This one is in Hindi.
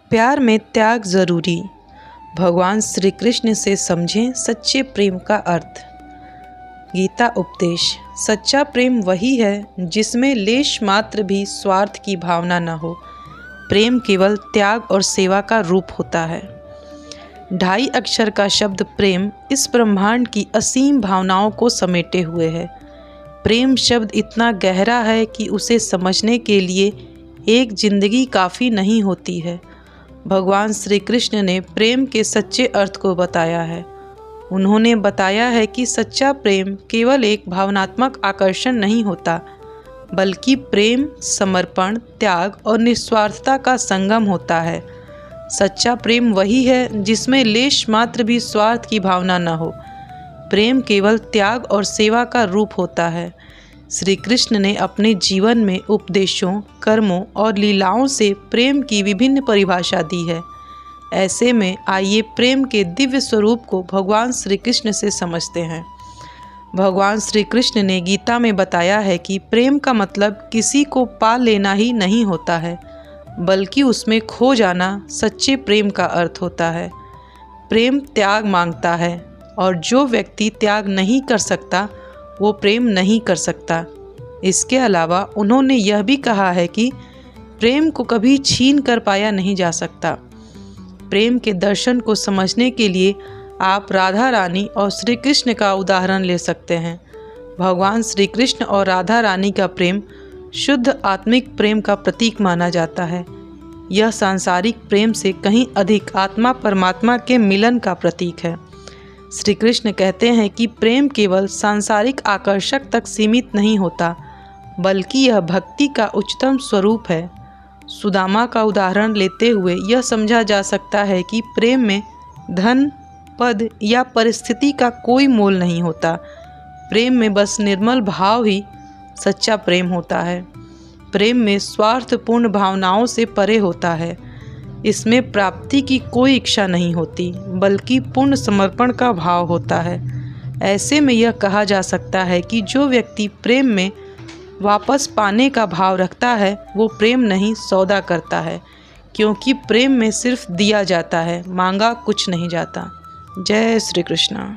प्यार में त्याग जरूरी। भगवान श्री कृष्ण से समझें सच्चे प्रेम का अर्थ। गीता उपदेश। सच्चा प्रेम वही है जिसमें लेश मात्र भी स्वार्थ की भावना न हो। प्रेम केवल त्याग और सेवा का रूप होता है। 2.5 अक्षर का शब्द प्रेम इस ब्रह्मांड की असीम भावनाओं को समेटे हुए है। प्रेम शब्द इतना गहरा है कि उसे समझने के लिए एक जिंदगी काफ़ी नहीं होती है। भगवान श्री कृष्ण ने प्रेम के सच्चे अर्थ को बताया है। उन्होंने बताया है कि सच्चा प्रेम केवल एक भावनात्मक आकर्षण नहीं होता, बल्कि प्रेम, समर्पण, त्याग और निस्वार्थता का संगम होता है। सच्चा प्रेम वही है जिसमें लेश मात्र भी स्वार्थ की भावना न हो। प्रेम केवल त्याग और सेवा का रूप होता है। श्री कृष्ण ने अपने जीवन में उपदेशों, कर्मों और लीलाओं से प्रेम की विभिन्न परिभाषा दी है। ऐसे में आइए प्रेम के दिव्य स्वरूप को भगवान श्री कृष्ण से समझते हैं। भगवान श्री कृष्ण ने गीता में बताया है कि प्रेम का मतलब किसी को पा लेना ही नहीं होता है, बल्कि उसमें खो जाना सच्चे प्रेम का अर्थ होता है। प्रेम त्याग मांगता है, और जो व्यक्ति त्याग नहीं कर सकता वो प्रेम नहीं कर सकता। इसके अलावा उन्होंने यह भी कहा है कि प्रेम को कभी छीन कर पाया नहीं जा सकता। प्रेम के दर्शन को समझने के लिए आप राधा रानी और श्री कृष्ण का उदाहरण ले सकते हैं। भगवान श्री कृष्ण और राधा रानी का प्रेम शुद्ध आत्मिक प्रेम का प्रतीक माना जाता है। यह सांसारिक प्रेम से कहीं अधिक आत्मा परमात्मा के मिलन का प्रतीक है। श्री कृष्ण कहते हैं कि प्रेम केवल सांसारिक आकर्षक तक सीमित नहीं होता, बल्कि यह भक्ति का उच्चतम स्वरूप है। सुदामा का उदाहरण लेते हुए यह समझा जा सकता है कि प्रेम में धन, पद या परिस्थिति का कोई मोल नहीं होता। प्रेम में बस निर्मल भाव ही सच्चा प्रेम होता है। प्रेम में स्वार्थपूर्ण भावनाओं से परे होता है। इसमें प्राप्ति की कोई इच्छा नहीं होती, बल्कि पूर्ण समर्पण का भाव होता है। ऐसे में यह कहा जा सकता है कि जो व्यक्ति प्रेम में वापस पाने का भाव रखता है वो प्रेम नहीं सौदा करता है, क्योंकि प्रेम में सिर्फ दिया जाता है, मांगा कुछ नहीं जाता। जय श्री कृष्ण।